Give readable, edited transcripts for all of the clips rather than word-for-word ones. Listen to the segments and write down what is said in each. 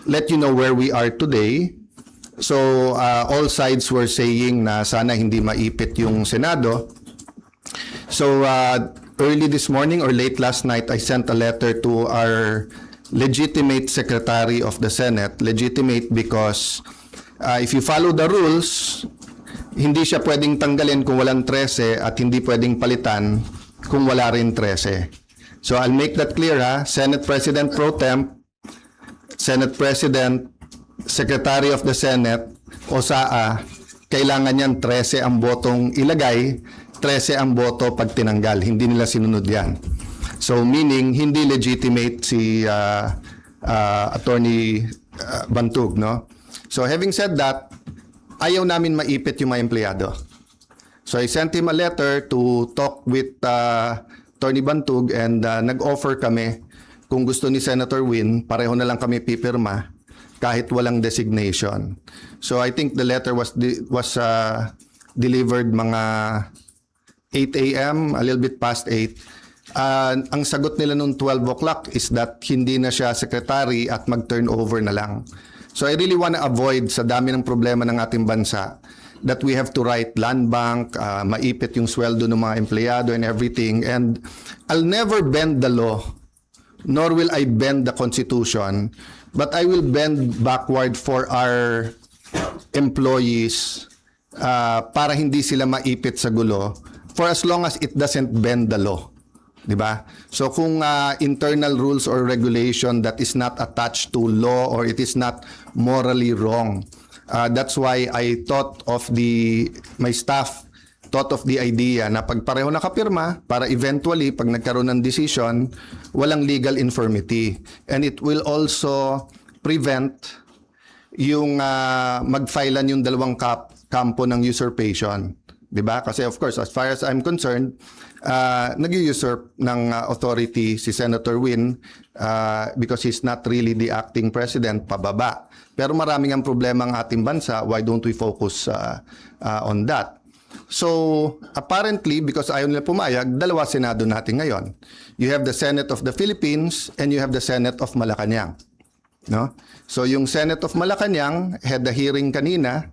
let you know where we are today. So all sides were saying na sana hindi maipit yung Senado. So early this morning or late last night, I sent a letter to our legitimate Secretary of the Senate. Legitimate because if you follow the rules, hindi siya pwedeng tanggalin kung walang 13 at hindi pwedeng palitan kung wala rin 13. So I'll make that clear, ha. Senate President Pro Temp, Senate President, Secretary of the Senate, o SAA, kailangan niyan 13 ang botong ilagay, 13 ang boto pag tinanggal. Hindi nila sinunod yan. So meaning, hindi legitimate si Attorney Bantug, no? So having said that, ayaw namin maipit yung mga empleyado. So I sent him a letter to talk with Attorney Bantug and nag-offer kami kung gusto ni Senator Win, pareho na lang kami pipirma kahit walang designation. So I think the letter was delivered mga 8 a.m., a little bit past 8. Ang sagot nila noong 12 o'clock is that hindi na siya secretary at mag-turn over na lang. So I really want to avoid sa dami ng problema ng ating bansa that we have to write land bank, maipit yung sweldo ng mga empleyado and everything. And I'll never bend the law, nor will I bend the Constitution, but I will bend backward for our employees para hindi sila maipit sa gulo for as long as it doesn't bend the law. Diba? So kung internal rules or regulation that is not attached to law or it is not morally wrong, that's why I thought of my staff thought of the idea na pag pareho nakapirma para eventually pag nagkaroon ng decision, walang legal infirmity. And it will also prevent yung magfilean yung dalawang kampo ng usurpation. Diba? Kasi of course, as far as I'm concerned, nag-usurp ng authority si Senator Win because he's not really the acting president, pababa. Pero maraming ang problema ang ating bansa, why don't we focus on that? So, apparently, because ayaw nila pumayag, dalawa Senado natin ngayon. You have the Senate of the Philippines and you have the Senate of Malacanang. No? So, yung Senate of Malacanang had the hearing kanina.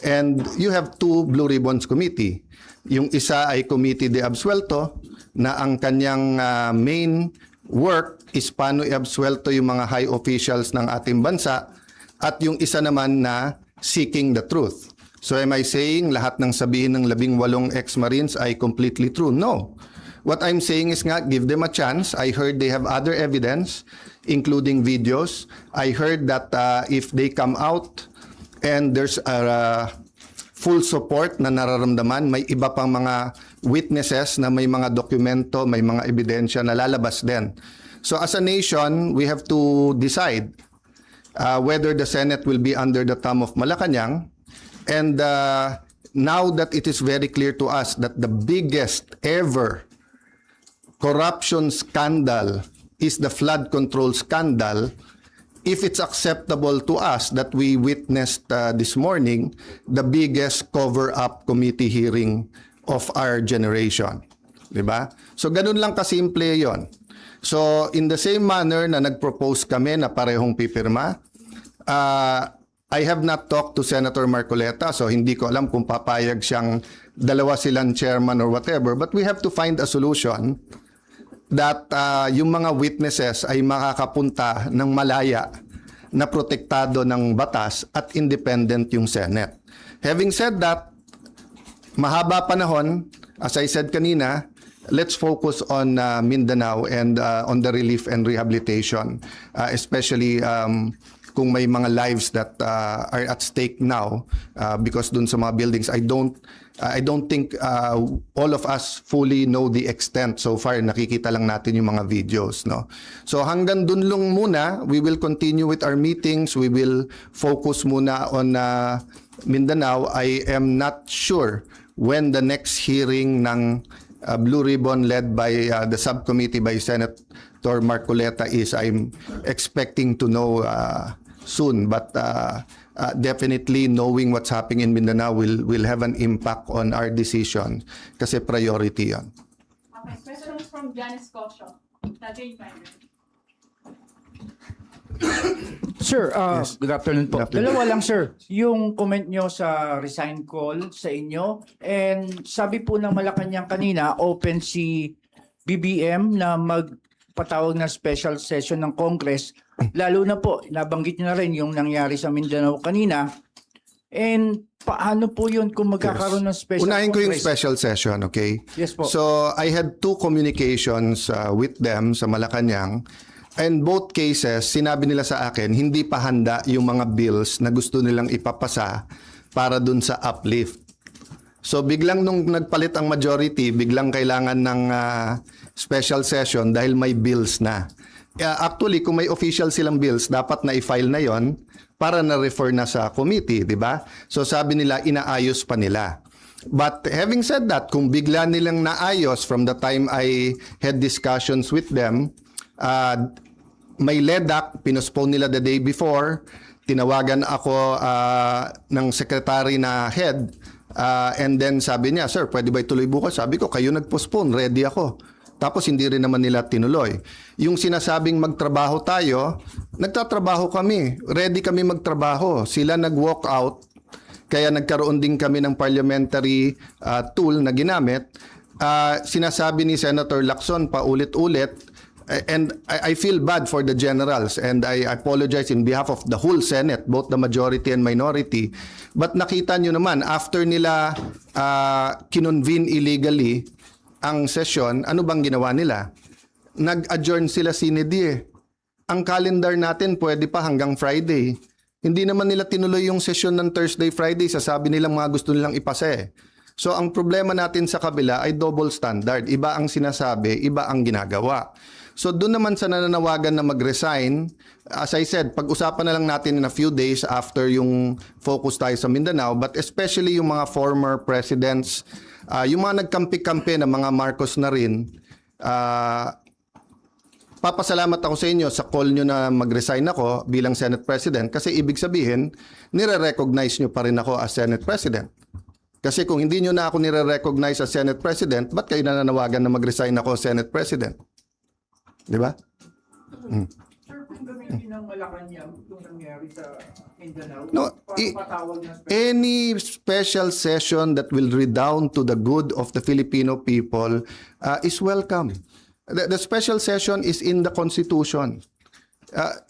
And you have two Blue Ribbons Committee. Yung isa ay Committee de Absuelto na ang kanyang main work is paano i-absuelto yung mga high officials ng ating bansa at yung isa naman na seeking the truth. So am I saying lahat ng sabihin ng 18 ex-Marines ay completely true? No. What I'm saying is nga, give them a chance. I heard they have other evidence, including videos. I heard that if they come out and there's a full support na nararamdaman, may iba pang mga witnesses na may mga dokumento, may mga ebidensya na lalabas din. So as a nation, we have to decide whether the Senate will be under the thumb of Malacanang. And now that it is very clear to us that the biggest ever corruption scandal is the flood control scandal, if it's acceptable to us that we witnessed this morning the biggest cover-up committee hearing of our generation. Diba? So ganun lang kasimple yon. So in the same manner na nag-propose kami na parehong pipirma, I have not talked to Senator Marcoleta, so hindi ko alam kung papayag siyang dalawa silang chairman or whatever, but we have to find a solution that yung mga witnesses ay makakapunta ng malaya na protektado ng batas at independent yung Senate. Having said that, mahaba panahon, as I said kanina, let's focus on Mindanao and on the relief and rehabilitation, especially kung may mga lives that are at stake now because dun sa mga buildings. I don't think all of us fully know the extent. So far, nakikita lang natin yung mga videos, no? So hanggang dun lang muna, we will continue with our meetings. We will focus muna on Mindanao. I am not sure when the next hearing ng Blue Ribbon led by the subcommittee by Senator Marcoleta is. I'm expecting to know soon, but definitely knowing what's happening in Mindanao will have an impact on our decision kasi priority yan. Okay, questions from Janice Cosio. Sir, good afternoon po. Good afternoon. Dalawa lang, sir. Yung comment nyo sa resign call sa inyo, and sabi po ng Malacanang kanina, open si BBM na magpatawag ng special session ng Congress. Lalo na po, nabanggit nyo na rin yung nangyari sa Mindanao kanina. And paano po yun kung magkakaroon ng special Unahin ko yung Congress? special session, okay? Yes po. So, I had 2 communications with them sa Malacanang. And both cases, sinabi nila sa akin, hindi pa handa yung mga bills na gusto nilang ipapasa para dun sa uplift. So, biglang nung nagpalit ang majority, biglang kailangan ng special session dahil may bills na. Actually, kung may official silang bills, dapat na i-file na yon para na-refer na sa committee, di ba? So, sabi nila, inaayos pa nila. But having said that, kung bigla nilang naayos from the time I had discussions with them, may LEDAC, pinospone nila the day before, tinawagan ako ng secretary na head, and then sabi niya, sir, pwede ba ituloy bukas? Sabi ko, kayo nag-postpone, ready ako. Tapos hindi rin naman nila tinuloy. Yung sinasabing magtrabaho tayo, nagtatrabaho kami, ready kami magtrabaho. Sila nag-walk out, kaya nagkaroon din kami ng parliamentary tool na ginamit. Sinasabi ni Senator Lacson paulit-ulit, and I feel bad for the generals, and I apologize in behalf of the whole Senate, both the majority and minority. But nakita nyo naman, after nila kinonvene illegally ang session, ano bang ginawa nila? Nag-adjourn sila sine die. Ang calendar natin pwede pa hanggang Friday. Hindi naman nila tinuloy yung session ng Thursday, Friday. Sasabi nilang mga gusto nilang ipasa eh. So ang problema natin sa kabila ay double standard. Iba ang sinasabi, iba ang ginagawa. So doon naman sa nananawagan na mag-resign, as I said, pag-usapan na lang natin in a few days after yung focus tayo sa Mindanao, but especially yung mga former presidents, yung mga nagkampi-kampi na mga Marcos na rin, papasalamat ako sa inyo sa call nyo na mag-resign ako bilang Senate President kasi ibig sabihin, nire-recognize nyo pa rin ako as Senate President. Kasi kung hindi nyo na ako nire-recognize as Senate President, ba't kayo nananawagan na mag-resign ako as Senate President? Di ba? Sir, kung gamitin ng Malacanang itong nangyari sa Mindanao, No, patawag ng special any special session that will redound to the good of the Filipino people is welcome. The special session is in the Constitution.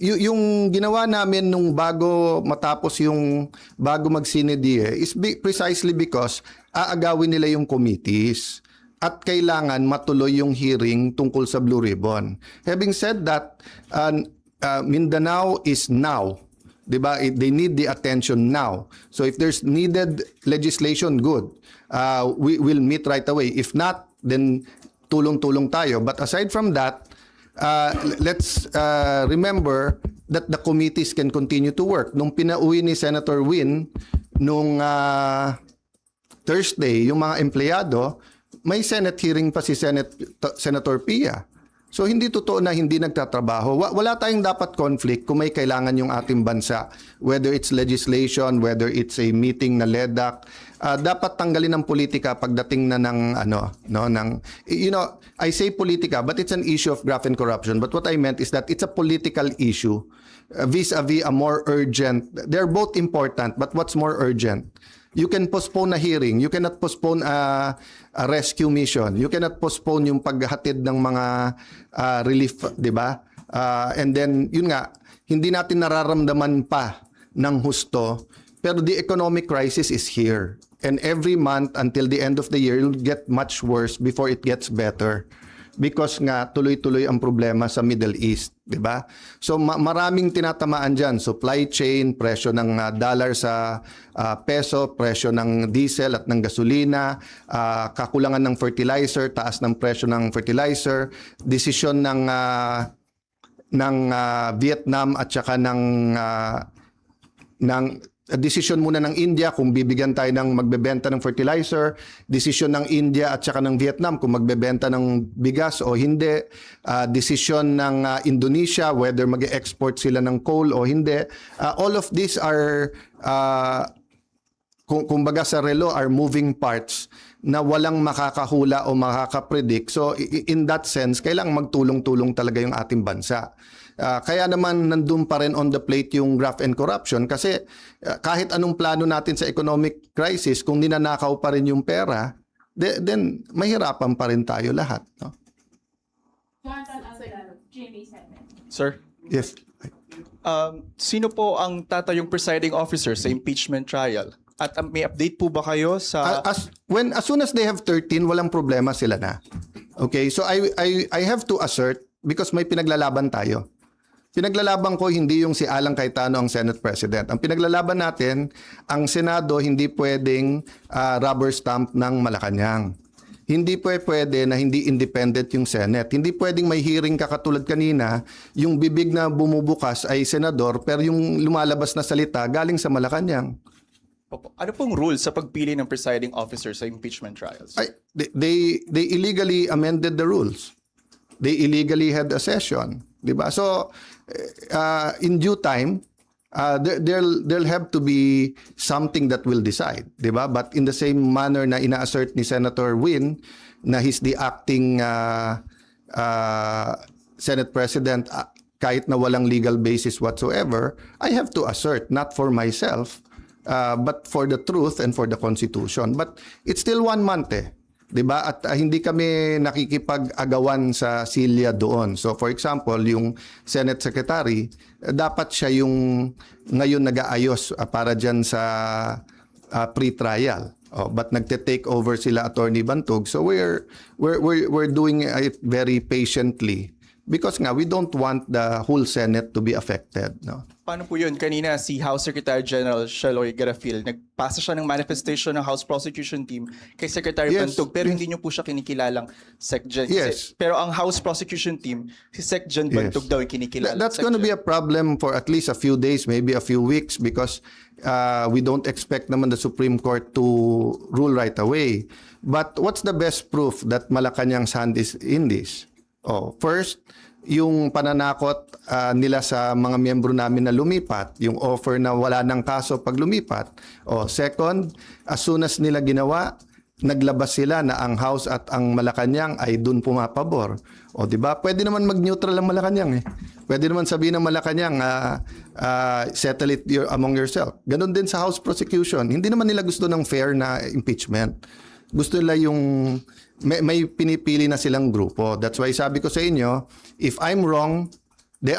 Yung ginawa namin nung bago matapos yung bago mag-sinedie is precisely because aagawin nila yung committees at kailangan matuloy yung hearing tungkol sa Blue Ribbon. Having said that, Mindanao is now. Diba? They need the attention now. So if there's needed legislation, good. We will meet right away. If not, then tulong-tulong tayo. But aside from that, let's remember that the committees can continue to work. Nung pinauwi ni Senator Win, nung Thursday, yung mga empleyado, may Senate hearing pa si Senator Pia. So hindi totoo na hindi nagtatrabaho. Wala tayong dapat conflict kung may kailangan yung ating bansa. Whether it's legislation, whether it's a meeting na LEDAC, dapat tanggalin ng politika pagdating na ng I say politika, but it's an issue of graft and corruption. But what I meant is that it's a political issue vis-a-vis a more urgent. They're both important, but what's more urgent? You can postpone a hearing. You cannot postpone a rescue mission. You cannot postpone yung paghatid ng mga relief, di ba? And then, yun nga, hindi natin nararamdaman pa ng husto, pero the economic crisis is here. And every month until the end of the year, it'll get much worse before it gets better. Because nga, tuloy-tuloy ang problema sa Middle East, di ba? So maraming tinatamaan dyan. Supply chain, presyo ng dollar sa peso, presyo ng diesel at ng gasolina, kakulangan ng fertilizer, taas ng presyo ng fertilizer, desisyon ng Vietnam at saka ng desisyon muna ng India kung bibigyan tayo ng magbebenta ng fertilizer, desisyon ng India at saka ng Vietnam kung magbebenta ng bigas o hindi, desisyon ng Indonesia whether mag-export sila ng coal o hindi. All of these are kumbaga sa relo are moving parts na walang makakahula o makakapredict. So in that sense, kailangang magtulong-tulong talaga yung ating bansa. Kaya naman nandun pa rin on the plate yung graft and corruption kasi kahit anong plano natin sa economic crisis, kung ninanakaw pa rin yung pera, then mahirapan pa rin tayo lahat. No? Sir, Yes. sino po ang tatayong presiding officer sa impeachment trial? At may update po ba kayo sa... As soon as they have 13, walang problema sila na. Okay, so I have to assert because may pinaglalaban tayo. Pinaglalaban ko hindi yung si Alan Cayetano ang Senate President. Ang pinaglalaban natin, ang Senado hindi pwedeng rubber stamp ng Malacanang. Hindi pwede na hindi independent yung Senate. Hindi pwedeng may hearing ka katulad kanina, yung bibig na bumubukas ay senador pero yung lumalabas na salita galing sa Malacanang. Opo. Ano pong rules sa pagpili ng presiding officer sa impeachment trials? They illegally amended the rules. They illegally had a session, 'di ba? So in due time there'll have to be something that will decide, 'di ba? But in the same manner na ina-assert ni Senator Win na he's the acting Senate President kahit na walang legal basis whatsoever, I have to assert not for myself but for the truth and for the Constitution. But it's still 1 month 'di ba? At hindi kami nakikipag-agawan sa silya doon. So for example, yung Senate Secretary, dapat siya yung ngayon nag-aayos para diyan sa pre-trial. But nagte-take over sila Attorney Bantog. So we're doing it very patiently because nga we don't want the whole Senate to be affected, no. Paano po yun? Kanina si House Secretary General Sheloy Garafil, nagpasa siya ng manifestation ng House Prosecution Team kay Secretary Yes. Bantog pero hindi niyo po siya kinikilalang SecGen. Yes. Pero ang House Prosecution Team, si SecGen Bantog daw yung kinikilala. That's going to be a problem for at least a few days, maybe a few weeks because we don't expect naman the Supreme Court to rule right away. But what's the best proof that Malacanang's hand is in this? First, yung pananakot nila sa mga miyembro namin na lumipat, yung offer na wala ng kaso pag lumipat. Second, as soon as nila ginawa, naglabas sila na ang House at ang Malacanang ay dun pumapabor. Di ba? Pwede naman mag-neutral ang Malacanang Pwede naman sabihin ng Malacanang, settle it among yourself. Ganon din sa House prosecution. Hindi naman nila gusto ng fair na impeachment. Gusto nila yung may pinipili na silang grupo. That's why sabi ko sa inyo, if I'm wrong, they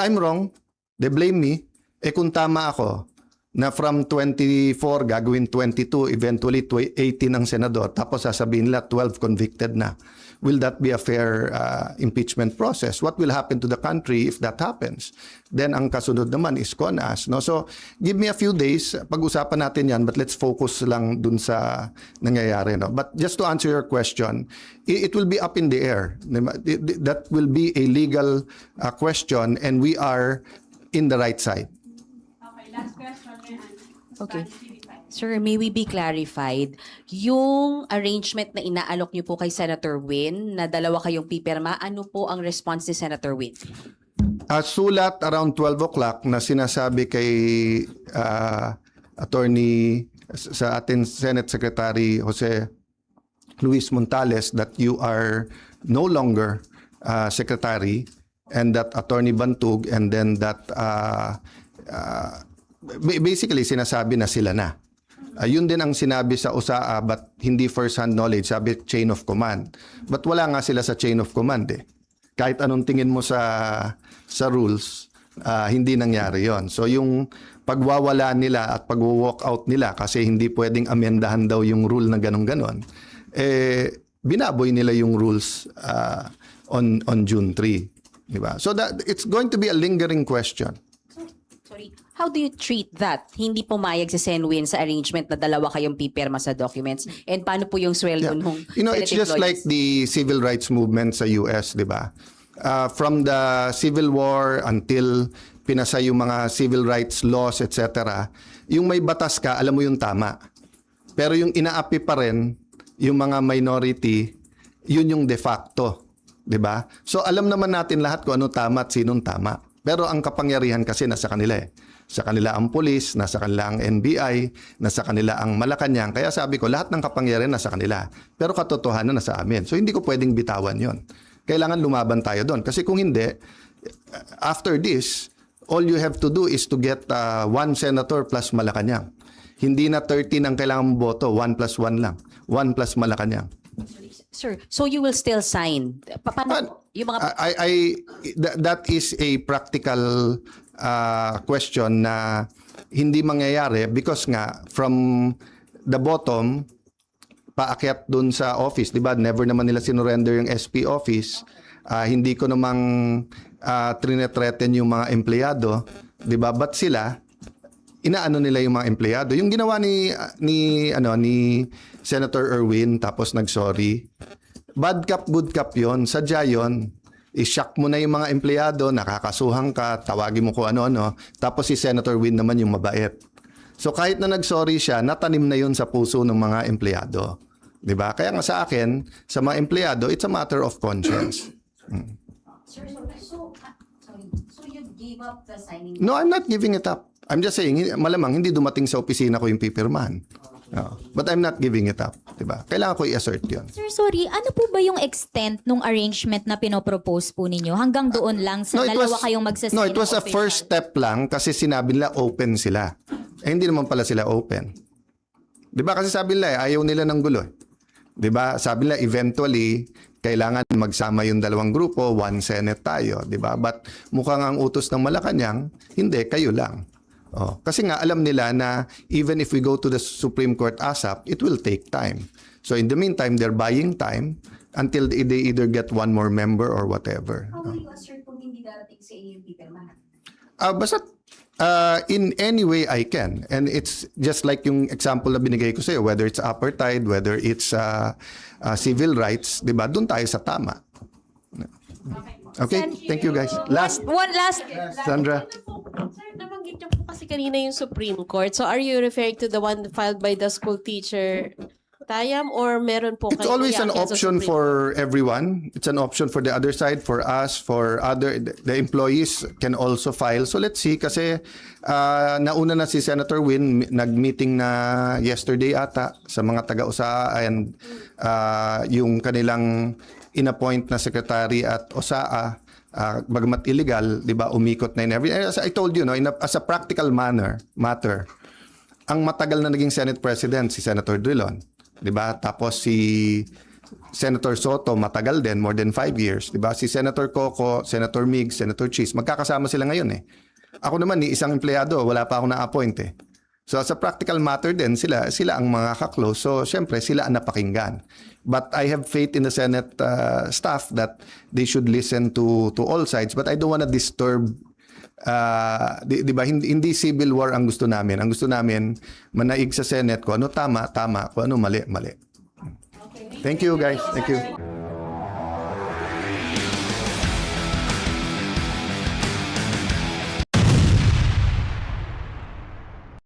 blame me. Kung tama ako, na from 24 gagawin 22, eventually 18 ang senador, tapos sasabihin nila 12 convicted na. Will that be a fair impeachment process? What will happen to the country if that happens? Then ang kasunod naman is CONAS. No? So give me a few days, pag-usapan natin yan, but let's focus lang dun sa nangyayari. No? But just to answer your question, it will be up in the air. That will be a legal question and we are in the right side. Okay, last question, Ryan. Okay. Sir, may we be clarified, yung arrangement na inaalok niyo po kay Senator Win, na dalawa kayong pipirma, ano po ang response ni Senator Win? Sulat around 12 o'clock na sinasabi kay attorney sa ating Senate Secretary Jose Luis Montales that you are no longer secretary and that Attorney Bantog and then that basically sinasabi na sila na. Yun din ang sinabi sa USAA but hindi first-hand knowledge, sabi chain of command. But wala nga sila sa chain of command Kahit anong tingin mo sa rules, hindi nangyari yon. So yung pagwawala nila at pag-walk out nila kasi hindi pwedeng amendahan daw yung rule na ganon-ganon, binaboy nila yung rules on June 3. Diba? So that it's going to be a lingering question. Sorry, how do you treat that? Hindi pumayag si Sen Win sa arrangement na dalawa kayong pipirma sa documents? And paano po yung sweldo nung It's just like the civil rights movement sa US, di ba? From the Civil War until pinasa yung mga civil rights laws, etc., yung may batas ka, alam mo yung tama. Pero yung inaapi pa rin, yung mga minority, yun yung de facto. Di ba? So alam naman natin lahat kung ano tama at sinong tama. Pero ang kapangyarihan kasi nasa kanila Sa kanila ang pulis, nasa kanila ang NBI, nasa kanila ang Malacanang. Kaya sabi ko, lahat ng kapangyarihan nasa kanila. Pero katotohanan nasa amin. So hindi ko pwedeng bitawan yon. Kailangan lumaban tayo doon. Kasi kung hindi, after this, all you have to do is to get one senator plus Malacanang. Hindi na 13 ang kailangan mong boto, 1 plus 1 lang. 1 plus Malacanang. Sir, so you will still sign? Paano yung mga... That is a practical question na hindi mangyayari because nga from the bottom paakyat dun sa office, 'di ba? Never naman nila sinurrender yung SP office. Hindi ko namang trinethreaten yung mga empleyado, 'di ba? But sila inaano nila yung mga empleyado. Yung ginawa ni Senator Erwin tapos nagsorry. Bad cop, good cop 'yon. Sadya 'yon. I-shock mo na yung mga empleyado, nakakasuhan ka, tawagin mo kung ano-ano. Tapos si Senator Win naman yung mabait. So kahit na nagsorry siya, natanim na yun sa puso ng mga empleyado. 'Di ba? Kaya nga sa akin, sa mga empleyado, it's a matter of conscience. Sir, so you gave up the signing? No, I'm not giving it up. I'm just saying, malamang hindi dumating sa opisina ko yung pipirmahan. No. But I'm not giving it up. Diba? Kailangan ko i-assert yun. Sir, sorry, ano po ba yung extent nung arrangement na pinopropose po ninyo? Hanggang doon lang sa dalawa kayong magsasign? No, it was a first step lang kasi sinabi nila open sila. Eh, hindi naman pala sila open. Diba? Kasi sabi nila, ayaw nila ng gulo. Diba? Sabi nila, eventually, kailangan magsama yung dalawang grupo, one Senate tayo. Diba? But mukhang ang utos ng Malacanang, hindi, kayo lang. Oh, kasi nga alam nila na even if we go to the Supreme Court ASAP, it will take time. So in the meantime, they're buying time until they either get one more member or whatever. How will you assert kung hindi darating sa inyo yung pipirmahan? Basta in any way I can. And it's just like yung example na binigay ko sa'yo, whether it's apartheid, whether it's civil rights, di ba? Doon tayo sa tama. Okay, thank you guys. One last. Sandra. Sir, nabanggit niyo po kasi kanina yung Supreme Court. So are you referring to the one filed by the school teacher, Tayam, or meron po It's kayo always an iakyat sa option Supreme for everyone. It's an option for the other side, for us, for the employees can also file. So let's see kasi nauna na si Senator Win, nag-meeting na yesterday ata sa mga taga-USAA and yung kanilang inappoint na secretary at OSAA, bagamat illegal, 'di ba, umikot na in every. As I told you, no, as a practical matter, ang matagal na naging Senate President si Senator Drilon, 'di ba? Tapos si Senator Soto matagal din, more than 5 years, 'di ba? Si Senator Coco, Senator Mig, Senator Cheese, magkakasama sila ngayon eh. Ako naman ni isang empleyado, wala pa ako na-appoint eh. So as a practical matter din, sila ang mga kaklose. So syempre sila ang napakinggan. But I have faith in the Senate staff that they should listen to all sides. But I don't want to disturb, di ba, hindi civil war ang gusto namin. Ang gusto namin, manaig sa Senate kung ano tama, kung ano mali. Thank you guys. Thank you.